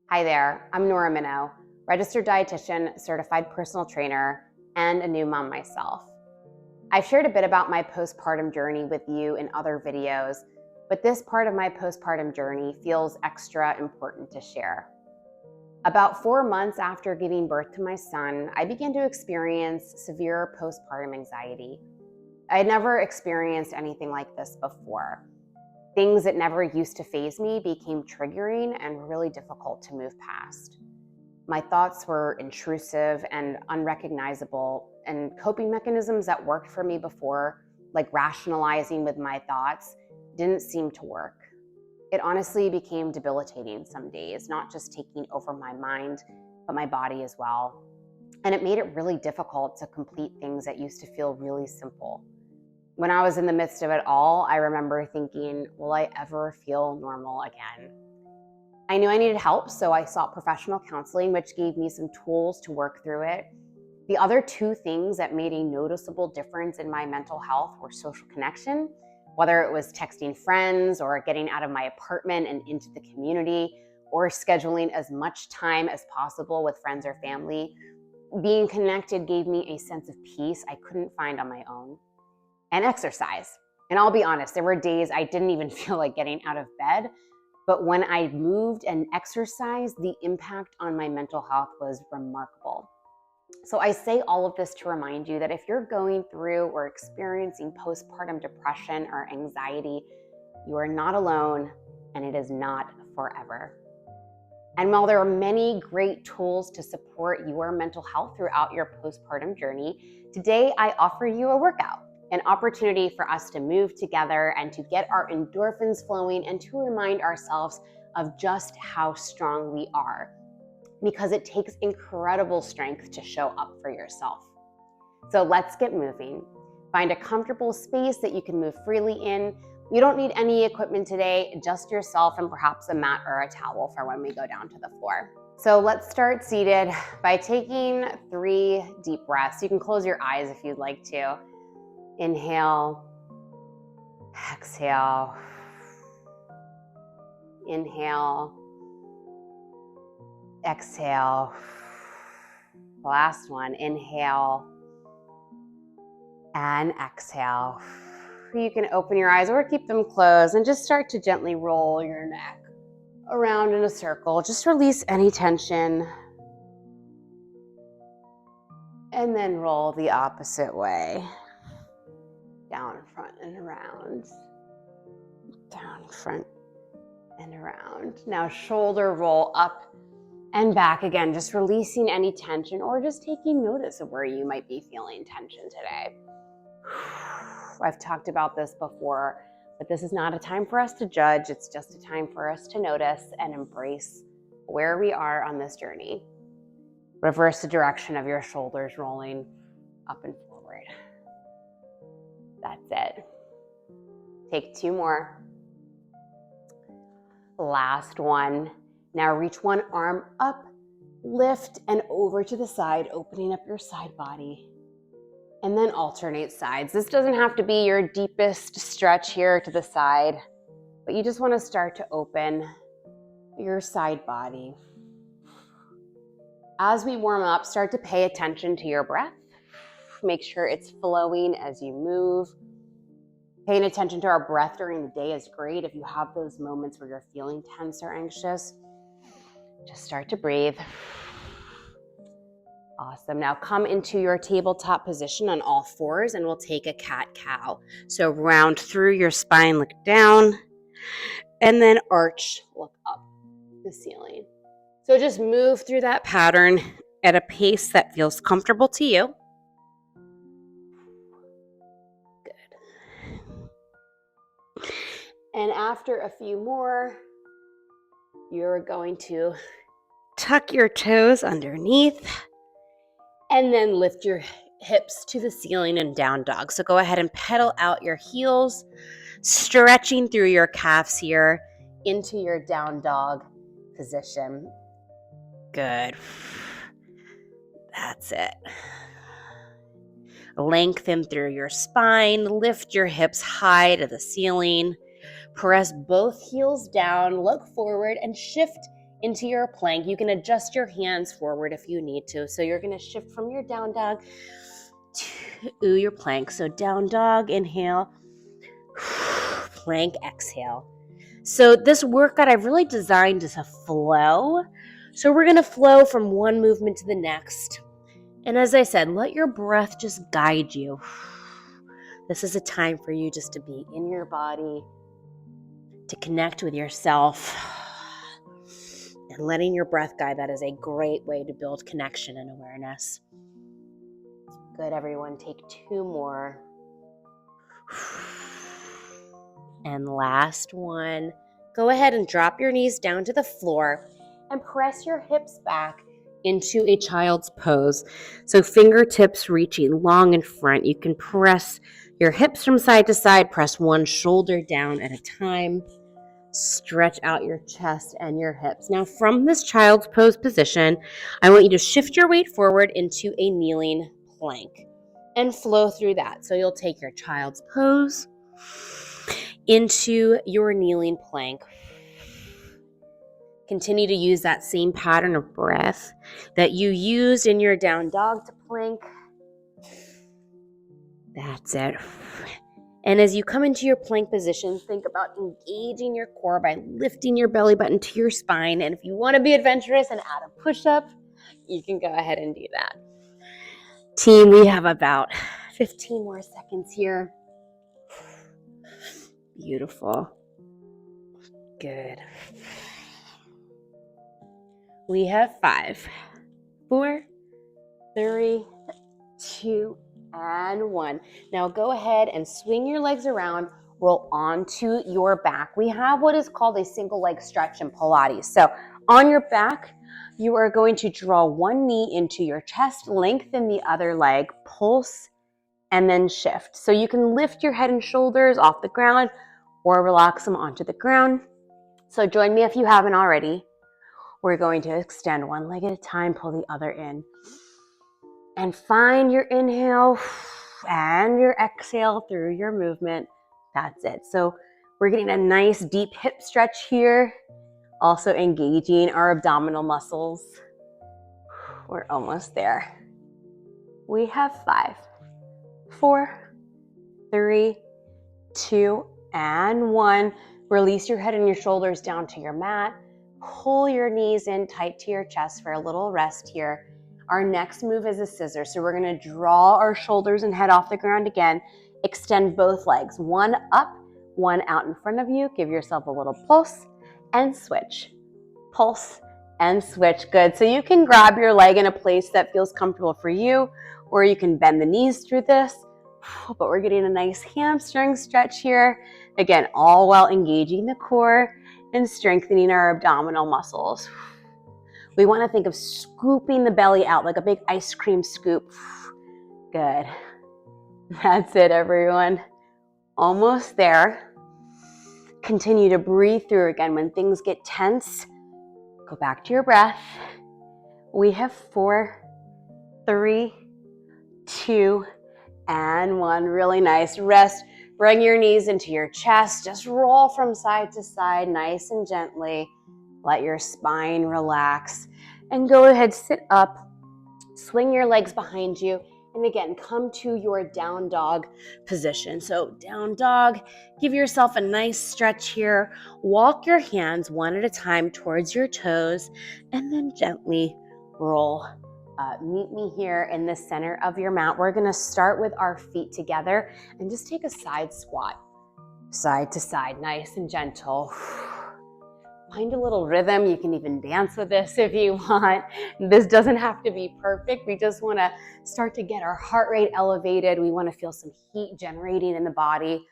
Hi there, I'm Nora Minno, registered dietitian, certified personal trainer, and a new mom myself. I've shared a bit about my postpartum journey with you in other videos, but this part of my postpartum journey feels extra important to share. About 4 months after giving birth to my son, I began to experience severe postpartum anxiety. I had never experienced anything like this before. Things that never used to faze me became triggering and really difficult to move past. My thoughts were intrusive and unrecognizable, and coping mechanisms that worked for me before, like rationalizing with my thoughts, didn't seem to work. It honestly became debilitating some days, not just taking over my mind, but my body as well. And it made it really difficult to complete things that used to feel really simple. When I was in the midst of it all, I remember thinking, will I ever feel normal again? I knew I needed help, so I sought professional counseling, which gave me some tools to work through it. The other two things that made a noticeable difference in my mental health were social connection, whether it was texting friends or getting out of my apartment and into the community, or scheduling as much time as possible with friends or family. Being connected gave me a sense of peace I couldn't find on my own. And exercise. And I'll be honest, there were days I didn't even feel like getting out of bed, but when I moved and exercised, the impact on my mental health was remarkable. So I say all of this to remind you that if you're going through or experiencing postpartum depression or anxiety, you are not alone, and it is not forever. And while there are many great tools to support your mental health throughout your postpartum journey, today I offer you a workout. An opportunity for us to move together and to get our endorphins flowing and to remind ourselves of just how strong we are, because it takes incredible strength to show up for yourself. So let's get moving. Find a comfortable space that you can move freely in. You don't need any equipment today, just yourself and perhaps a mat or a towel for when we go down to the floor. So let's start seated by taking 3 deep breaths. You can close your eyes if you'd like to. Inhale, exhale, inhale, exhale. Last one, inhale and exhale. You can open your eyes or keep them closed and just start to gently roll your neck around in a circle. Just release any tension. And then roll the opposite way. Down, front, and around. Down, front, and around. Now shoulder roll up and back again, just releasing any tension or just taking notice of where you might be feeling tension today. I've talked about this before, but this is not a time for us to judge. It's just a time for us to notice and embrace where we are on this journey. Reverse the direction of your shoulders, rolling up and forward. That's it. Take 2 more. Last one. Now reach one arm up, lift, and over to the side, opening up your side body. And then alternate sides. This doesn't have to be your deepest stretch here to the side, but you just want to start to open your side body. As we warm up, start to pay attention to your breath. Make sure it's flowing as you move. Paying attention to our breath during the day is great. If you have those moments where you're feeling tense or anxious, just start to breathe. Awesome. Now come into your tabletop position on all fours and we'll take a cat-cow. So round through your spine, look down, and then arch, look up the ceiling. So just move through that pattern at a pace that feels comfortable to you. Good. And after a few more, you're going to tuck your toes underneath and then lift your hips to the ceiling in down dog. So go ahead and pedal out your heels, stretching through your calves here into your down dog position. Good. That's it. Lengthen through your spine, lift your hips high to the ceiling, press both heels down, look forward, and shift into your plank. You can adjust your hands forward if you need to. So you're going to shift from your down dog to your plank. So down dog, inhale, plank, exhale. So this workout I've really designed as a flow. So we're going to flow from one movement to the next. And as I said, let your breath just guide you. This is a time for you just to be in your body, to connect with yourself, and letting your breath guide. That is a great way to build connection and awareness. Good, everyone. Take 2 more. And last one. Go ahead and drop your knees down to the floor and press your hips back into a child's pose. So fingertips reaching long in front. You can press your hips from side to side. Press one shoulder down at a time. Stretch out your chest and your hips. Now from this child's pose position, I want you to shift your weight forward into a kneeling plank and flow through that. So you'll take your child's pose into your kneeling plank. Continue to use that same pattern of breath that you used in your down dog to plank. That's it. And as you come into your plank position, think about engaging your core by lifting your belly button to your spine. And if you want to be adventurous and add a push-up, you can go ahead and do that. Team, we have about 15 more seconds here. Beautiful. Good. We have 5, 4, 3, 2, and 1. Now go ahead and swing your legs around, roll onto your back. We have what is called a single leg stretch in Pilates. So on your back, you are going to draw one knee into your chest, lengthen the other leg, pulse, and then shift. So you can lift your head and shoulders off the ground or relax them onto the ground. So join me if you haven't already. We're going to extend one leg at a time, pull the other in. And find your inhale and your exhale through your movement. That's it. So we're getting a nice deep hip stretch here, also engaging our abdominal muscles. We're almost there. We have 5, 4, 3, 2, and 1. Release your head and your shoulders down to your mat. Pull your knees in tight to your chest for a little rest here. Our next move is a scissor. So we're going to draw our shoulders and head off the ground again. Extend both legs, one up, one out in front of you. Give yourself a little pulse and switch. Pulse and switch. Good. So you can grab your leg in a place that feels comfortable for you, or you can bend the knees through this. But we're getting a nice hamstring stretch here. Again, all while engaging the core and strengthening our abdominal muscles. We want to think of scooping the belly out like a big ice cream scoop. Good. That's it, everyone. Almost there. Continue to breathe through again. When things get tense, go back to your breath. We have 4, 3, 2, and 1. Really nice. Rest. Bring your knees into your chest. Just roll from side to side, nice and gently. Let your spine relax. And go ahead, sit up. Swing your legs behind you. And again, come to your down dog position. So down dog, give yourself a nice stretch here. Walk your hands one at a time towards your toes. And then gently roll. Meet me here in the center of your mat. We're going to start with our feet together and just take a side squat. Side to side, nice and gentle. Find a little rhythm. You can even dance with this if you want. This doesn't have to be perfect. We just want to start to get our heart rate elevated. We want to feel some heat generating in the body.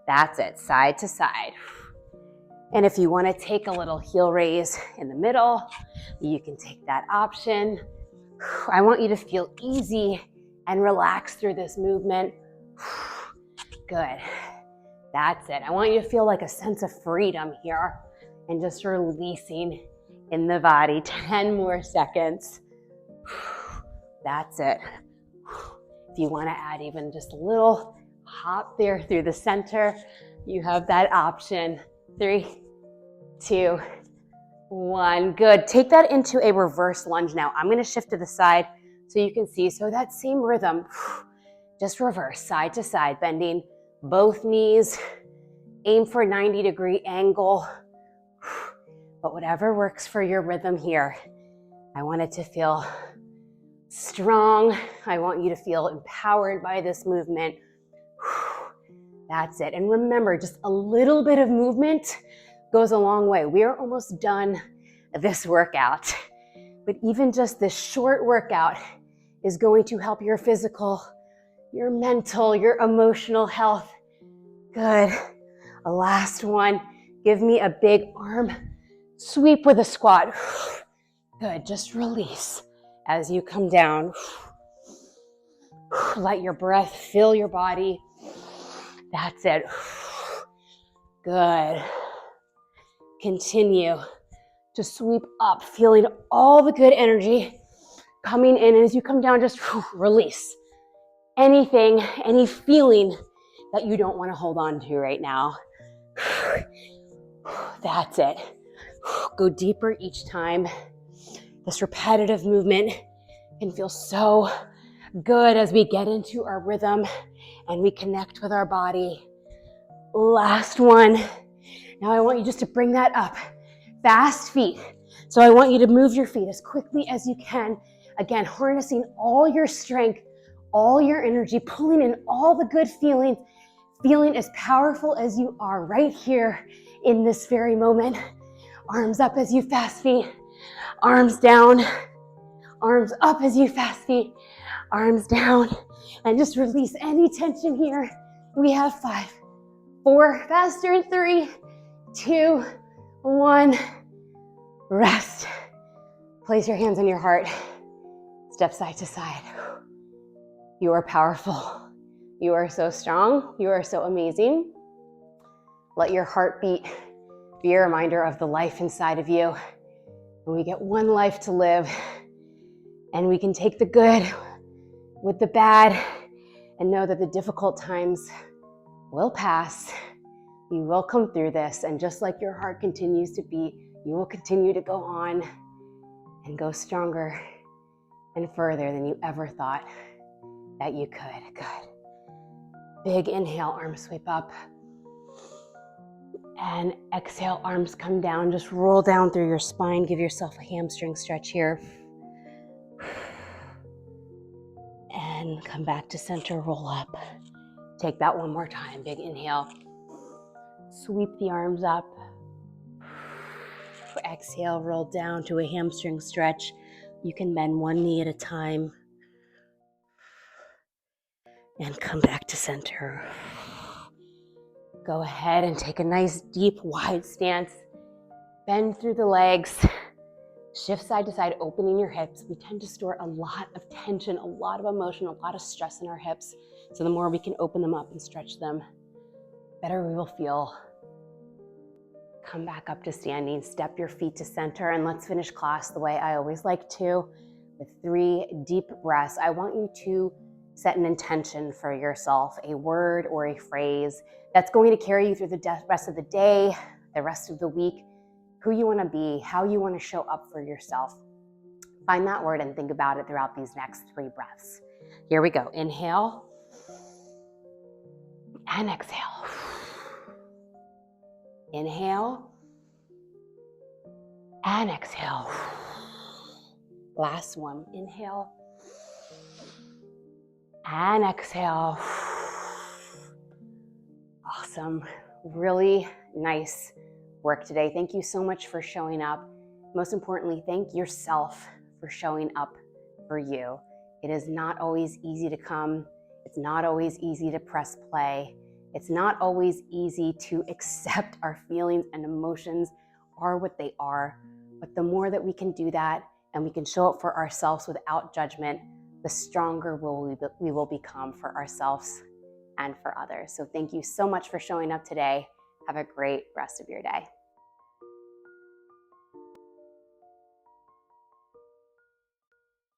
That's it, side to side. And if you want to take a little heel raise in the middle, you can take that option. I want you to feel easy and relaxed through this movement. Good. That's it. I want you to feel like a sense of freedom here and just releasing in the body. 10 more seconds. That's it. If you want to add even just a little hop there through the center, you have that option. 3, 2, 1. Good. Take that into a reverse lunge now. I'm going to shift to the side so you can see. So that same rhythm, just reverse, side to side, bending both knees. Aim for a 90-degree angle. But whatever works for your rhythm here. I want it to feel strong. I want you to feel empowered by this movement. That's it. And remember, just a little bit of movement goes a long way. We are almost done this workout. But even just this short workout is going to help your physical, your mental, your emotional health. Good. A last one. Give me a big arm sweep with a squat. Good. Just release as you come down. Let your breath fill your body. That's it. Good. Continue to sweep up, feeling all the good energy coming in. And as you come down, just release anything, any feeling that you don't want to hold on to right now. That's it. Go deeper each time. This repetitive movement can feel so good as we get into our rhythm and we connect with our body. Last one. Now I want you just to bring that up. Fast feet. So I want you to move your feet as quickly as you can. Again, harnessing all your strength, all your energy, pulling in all the good feelings, feeling as powerful as you are right here in this very moment. Arms up as you fast feet. Arms down. Arms up as you fast feet. Arms down. And just release any tension here. We have 5, 4, faster in 3, 2, 1. Rest. Place your hands on your heart. Step side to side. You are powerful. You are so strong. You are so amazing. Let your heartbeat be a reminder of the life inside of you. And we get one life to live. And we can take the good with the bad and know that the difficult times will pass. You will come through this. And just like your heart continues to beat, you will continue to go on and go stronger and further than you ever thought that you could. Good. Big inhale, arms sweep up. And exhale, arms come down. Just roll down through your spine. Give yourself a hamstring stretch here. And come back to center, roll up. Take that one more time. Big inhale. Sweep the arms up. Exhale, roll down to a hamstring stretch. You can bend one knee at a time. And come back to center. Go ahead and take a nice, deep, wide stance. Bend through the legs. Shift side to side, opening your hips. We tend to store a lot of tension, a lot of emotion, a lot of stress in our hips. So the more we can open them up and stretch them, better we will feel. Come back up to standing. Step your feet to center. And let's finish class the way I always like to, with 3 deep breaths. I want you to set an intention for yourself, a word or a phrase that's going to carry you through the rest of the day, the rest of the week, who you want to be, how you want to show up for yourself. Find that word and think about it throughout these next 3 breaths. Here we go. Inhale and exhale. Inhale and exhale. Last one. Inhale and exhale. Awesome. Really nice work today. Thank you so much for showing up. Most importantly, thank yourself for showing up for you. It is not always easy to come. It's not always easy to press play. It's not always easy to accept our feelings and emotions are what they are. But the more that we can do that and we can show up for ourselves without judgment, the stronger we will become for ourselves and for others. So thank you so much for showing up today. Have a great rest of your day.